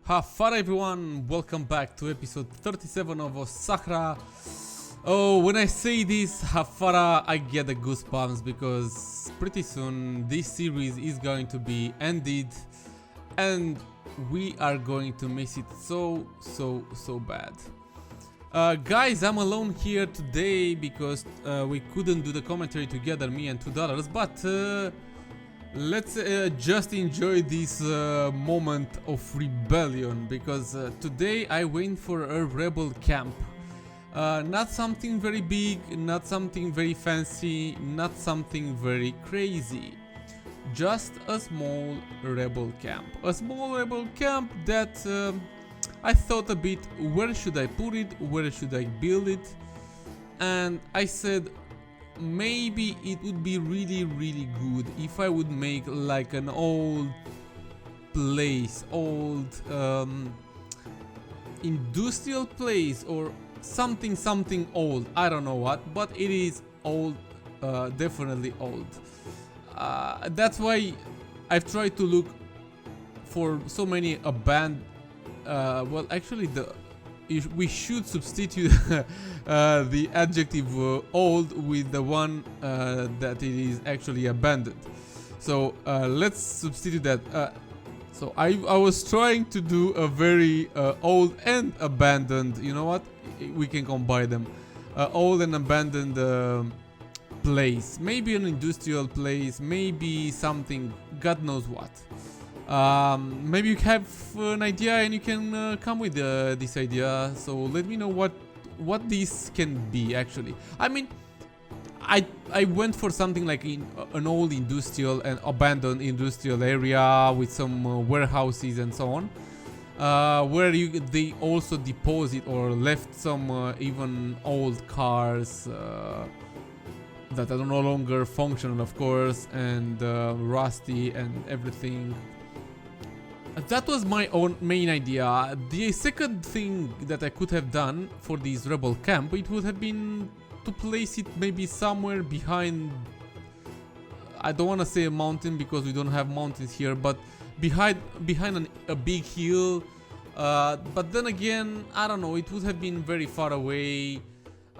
Hafara everyone, welcome back to episode 37 of Osahra. Oh, when I say this, Hafara, I get the goosebumps because pretty soon this series is going to be ended and we are going to miss it so bad. Guys, I'm alone here today because we couldn't do the commentary together, me and $2, but let's just enjoy this moment of rebellion because today I went for a rebel camp. Not something very big, not something very fancy, not something very crazy. Just a small rebel camp. A small rebel camp that I thought a bit, where should I put it, where should I build it? And I said, maybe it would be really good if I would make like an old place, old industrial place or something old. I don't know what, but it is old, definitely old. That's why I've tried to look for so many abandoned. Well, actually, we should substitute the adjective old with the one that it is actually abandoned. So let's substitute that. So I was trying to do a very old and abandoned, you know what? We can combine them. Old and abandoned place. Maybe an industrial place, maybe something, God knows what. Maybe you have an idea and you can come with this idea. So let me know what this can be actually. I mean, I went for something like in an old industrial and abandoned industrial area with some warehouses and so on, where they also deposit or left some even old cars that are no longer functional, of course, and rusty and everything. That was my own main idea. The second thing that I could have done for this rebel camp, it would have been to place it maybe somewhere behind, I don't want to say a mountain because we don't have mountains here, but behind a big hill. But then again, I don't know, it would have been very far away.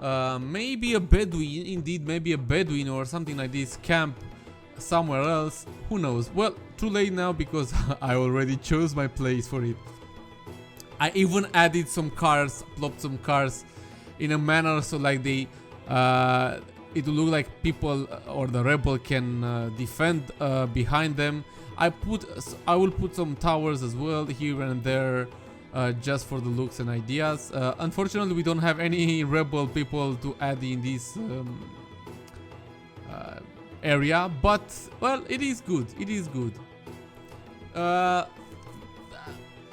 Maybe a Bedouin, indeed, maybe a Bedouin or something like this camp somewhere else, who knows. Well, too late now because I already chose my place for it. I even added some cars, plopped some cars in a manner so like they it will look like people or the rebel can defend behind them. I will put some towers as well here and there, just for the looks and ideas. Unfortunately, we don't have any rebel people to add in this area, but well, it is good. It is good.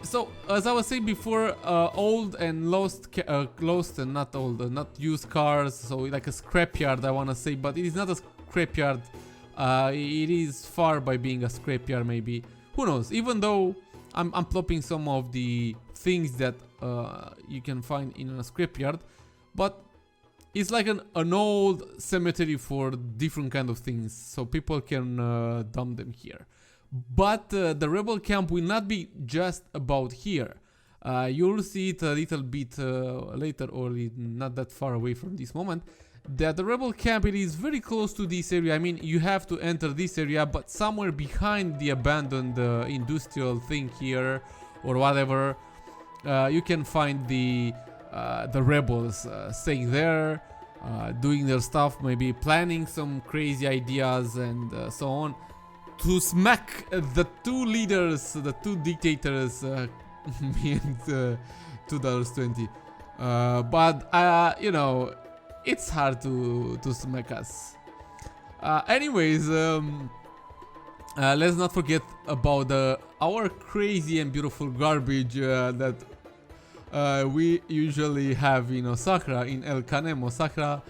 So as I was saying before, old and lost and not old, not used cars. So like a scrapyard, I want to say, but it is not a scrapyard. It is far by being a scrapyard, maybe. Who knows? Even though I'm plopping some of the things that you can find in a scrapyard, but it's like an old cemetery for different kind of things, so people can dump them here. But the rebel camp will not be just about here. You'll see it a little bit later, or not that far away from this moment, that the rebel camp, it is very close to this area. I mean, you have to enter this area, but somewhere behind the abandoned industrial thing here, or whatever, you can find the rebels staying there, doing their stuff, maybe planning some crazy ideas and so on, to smack the two leaders, the two dictators, me and $2.20. But you know, it's hard to smack us. Anyways, let's not forget about our crazy and beautiful garbage that we usually have in Osahra, in El Kanem, Osahra,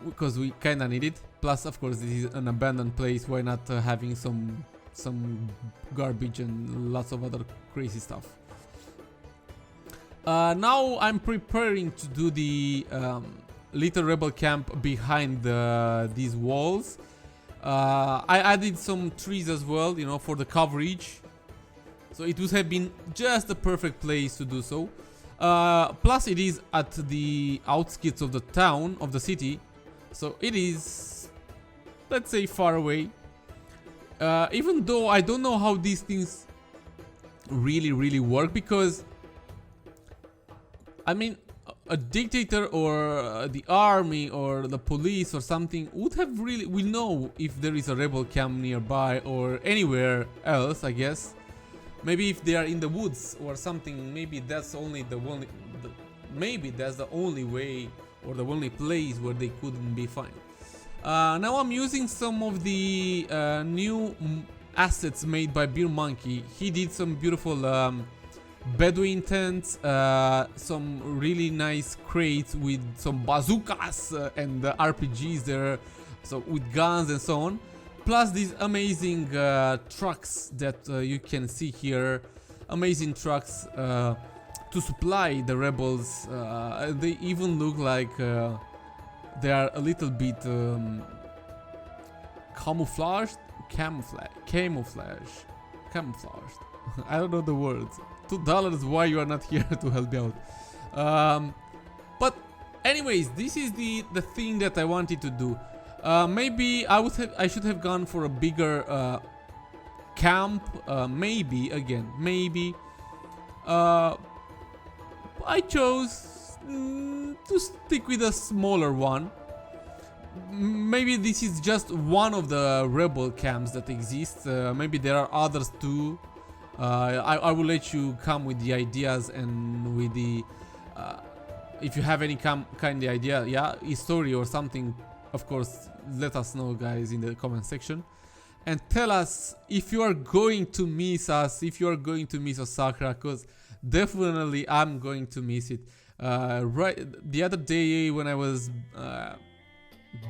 because we kinda need it. Plus, of course, this is an abandoned place. Why not having some garbage and lots of other crazy stuff? Now I'm preparing to do the little rebel camp behind these walls. I added some trees as well, you know, for the coverage. So it would have been just the perfect place to do so. Plus it is at the outskirts of the town, of the city, so it is, let's say, far away. Even though I don't know how these things really work, because I mean, a dictator or the army or the police or something would have really, we know if there is a rebel camp nearby or anywhere else, I guess. Maybe if they are in the woods or something, maybe that's only maybe that's the only way or the only place where they couldn't be found. Now I'm using some of the new assets made by Beer Monkey. He did some beautiful Bedouin tents, some really nice crates with some bazookas and RPGs there, so with guns and so on. Plus these amazing trucks that you can see here, amazing trucks to supply the rebels. They even look like they are a little bit camouflaged. I don't know the words. $2. Why you are not here to help me out? But anyways, this is the thing that I wanted to do. Maybe I should have gone for a bigger camp. Maybe. I chose to stick with a smaller one. Maybe this is just one of the rebel camps that exist. Maybe there are others too. I will let you come with the ideas and with the if you have any kind of idea, yeah, history or something, of course, let us know, guys, in the comment section, and tell us if you are going to miss us, if you are going to miss Osahra, because definitely I'm going to miss it. Right, the other day when I was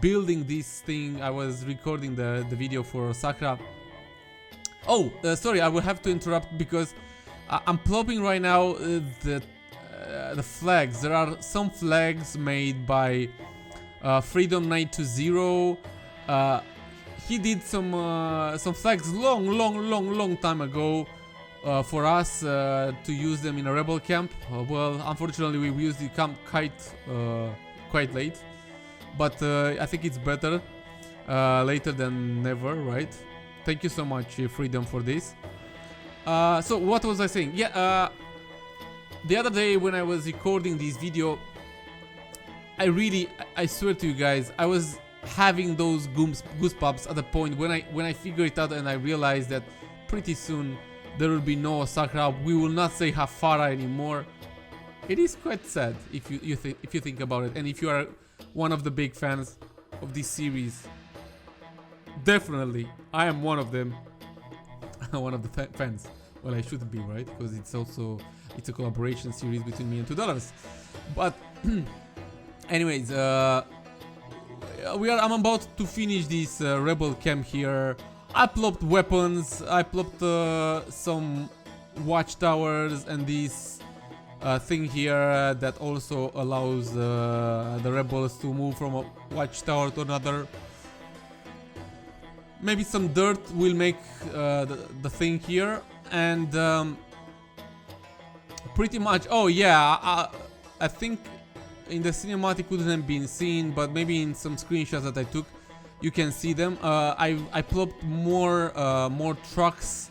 building this thing, I was recording the video for Osahra. Oh, sorry, I will have to interrupt because I'm plopping right now the flags. There are some flags made by Freedom 920. He did some flags long time ago for us to use them in a rebel camp. Well, unfortunately, we used the camp quite late, but I think it's better later than never, right? Thank you so much, Freedom, for this. So what was I saying? Yeah, the other day when I was recording this video, I swear to you guys, I was having those goosebumps at the point when I figured it out and I realized that pretty soon there will be no Osahra. We will not say Hafara anymore. It is quite sad if you think about it, and if you are one of the big fans of this series. Definitely, I am one of them. One of the fans. Well, I should be, right? Because it's a collaboration series between me and $2. But anyways, I'm about to finish this rebel camp here. I plopped weapons. I plopped some watchtowers and this thing here that also allows the rebels to move from a watchtower to another. Maybe some dirt will make the thing here, and pretty much. Oh yeah, I think in the cinematic couldn't have been seen, but maybe in some screenshots that I took, you can see them. I plopped more trucks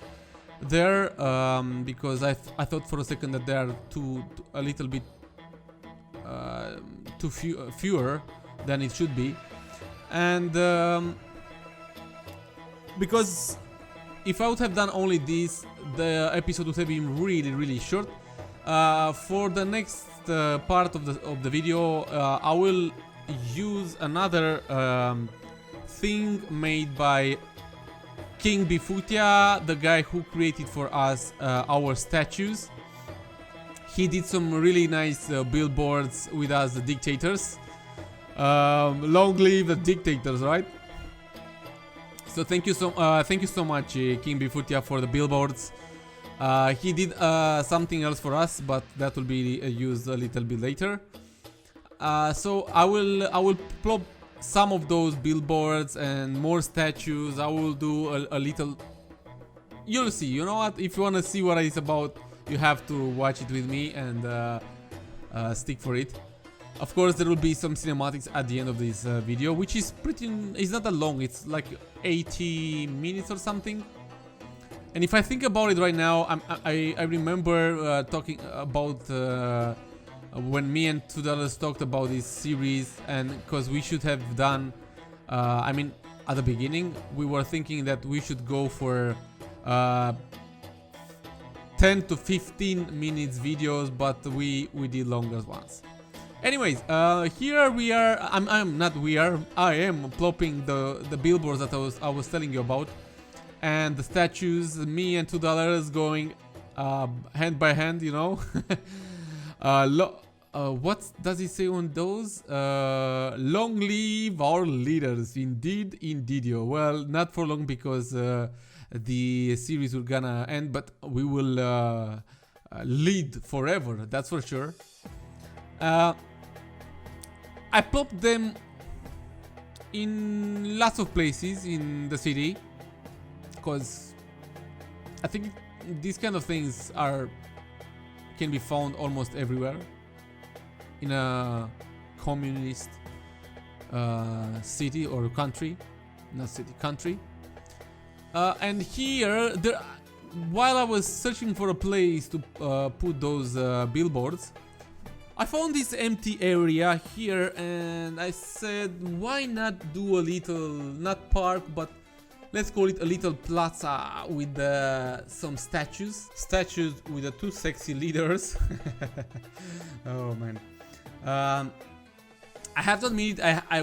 there because I thought for a second that they are a little bit too fewer than it should be, and. Because if I would have done only this, the episode would have been really short. For the next part of the video, I will use another thing made by King Bifutia, the guy who created for us our statues. He did some really nice billboards with us, the dictators. Long live the dictators, right? So thank you so much, King Bifutia, for the billboards. He did something else for us, but that will be used a little bit later. So I will plop some of those billboards and more statues. I will do a little you'll see. You know what? If you want to see what it's about, you have to watch it with me and stick for it. Of course, there will be some cinematics at the end of this video, which is it's not that long. It's like 80 minutes or something. And if I think about it right now, I remember talking about when me and $2 talked about this series, and because we should have done, I mean, at the beginning, we were thinking that we should go for 10 to 15 minutes videos, but we did longer ones. Anyways, here we are. I am plopping the billboards that I was telling you about. And the statues, me and $2 going hand by hand, you know. What does it say on those? Long live our leaders, indeed, indeedio. Well, not for long because the series will gonna end, but we will lead forever, that's for sure. I plopped them in lots of places in the city, because I think these kind of things can be found almost everywhere in a communist city or country, not city, country. And here, while I was searching for a place to put those billboards, I found this empty area here, and I said, why not do a little, not park, but let's call it a little plaza with some statues with the two sexy leaders. Oh man. I have to admit, I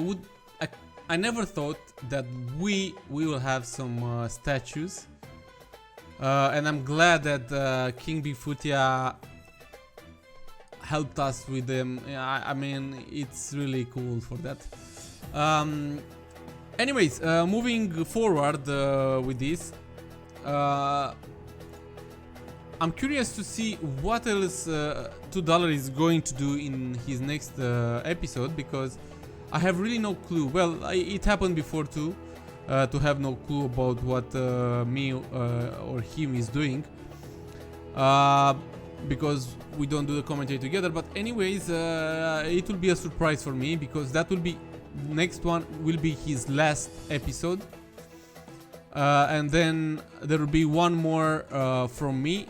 never thought that we will have some statues, and I'm glad that King Bifutia helped us with them. I mean, it's really cool for that. Anyways, moving forward with this, I'm curious to see what else $2 is going to do in his next episode, because I have really no clue. Well, it happened before too, to have no clue about what me or him is doing, because we don't do the commentary together. But anyways, it will be a surprise for me, because that will be next one will be his last episode, and then there will be one more from me.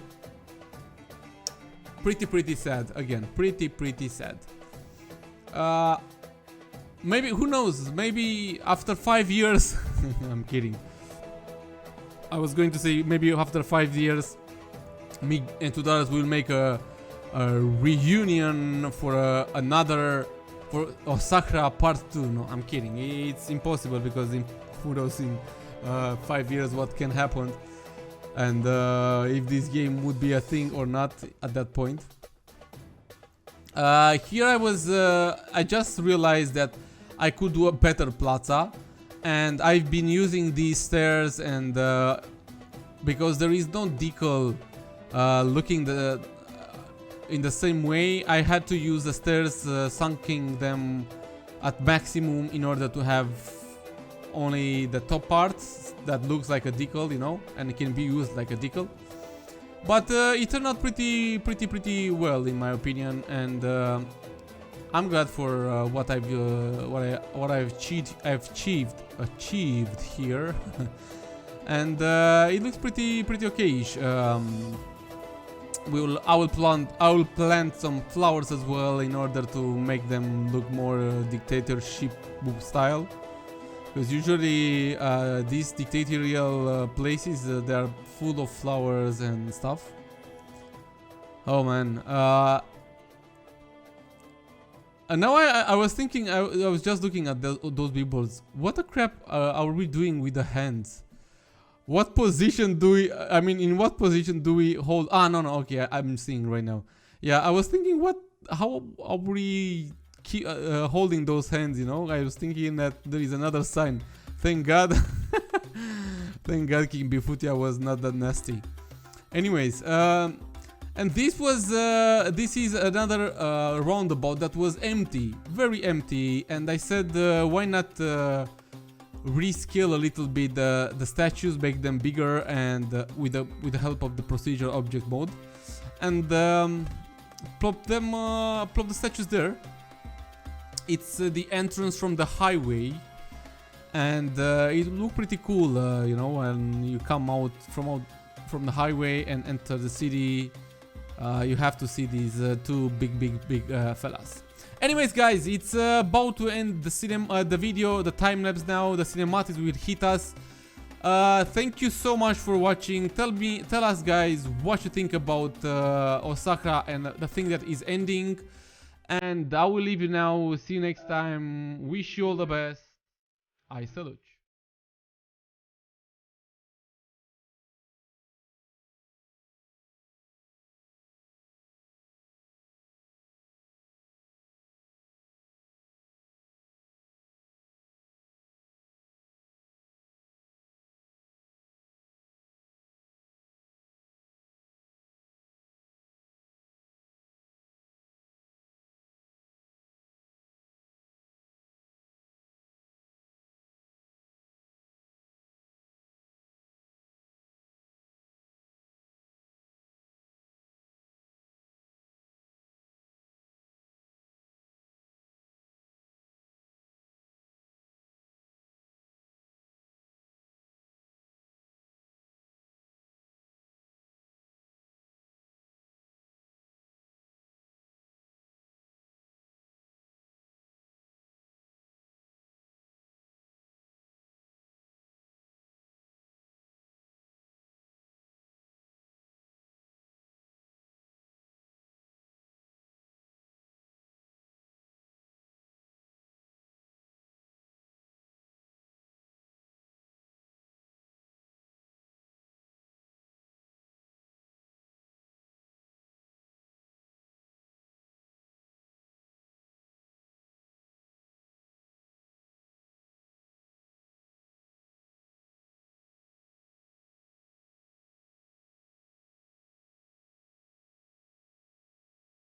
Pretty sad again. Pretty sad. Maybe, who knows, maybe after 5 years I'm kidding. I was going to say maybe after 5 years me and $2 will make a reunion for for Osahra part 2. No, I'm kidding. It's impossible, because who knows in 5 years what can happen, and if this game would be a thing or not at that point. Here I just realized that I could do a better plaza, and I've been using these stairs, and because there is no decal looking in the same way, I had to use the stairs, sunking them at maximum in order to have only the top parts that looks like a decal, you know, and it can be used like a decal. But it turned out pretty well in my opinion, and I'm glad for what I've achieved here, and it looks pretty okay-ish. I will plant some flowers as well in order to make them look more dictatorship style, because usually these dictatorial places they are full of flowers and stuff. Oh man. And now I was thinking, I was just looking at those billboards. What the crap are we doing with the hands? What position do we, I mean, in what position do we hold? Ah, no, okay, I'm seeing right now. Yeah, I was thinking, how are we holding those hands, you know? I was thinking that there is another sign. Thank God. Thank God King Bifutia was not that nasty. Anyways, and this is another roundabout that was empty, very empty, and I said, why not rescale a little bit the statues, make them bigger, and with the help of the procedural object mode, and plop the statues there. It's the entrance from the highway, and it look pretty cool, you know, when you come out from the highway and enter the city. You have to see these two big fellas. Anyways, guys, it's about to end the video, the time lapse now. The cinematics will hit us. Thank you so much for watching. Tell us, guys, what you think about Osahra and the thing that is ending. And I will leave you now. See you next time. Wish you all the best. I salute you.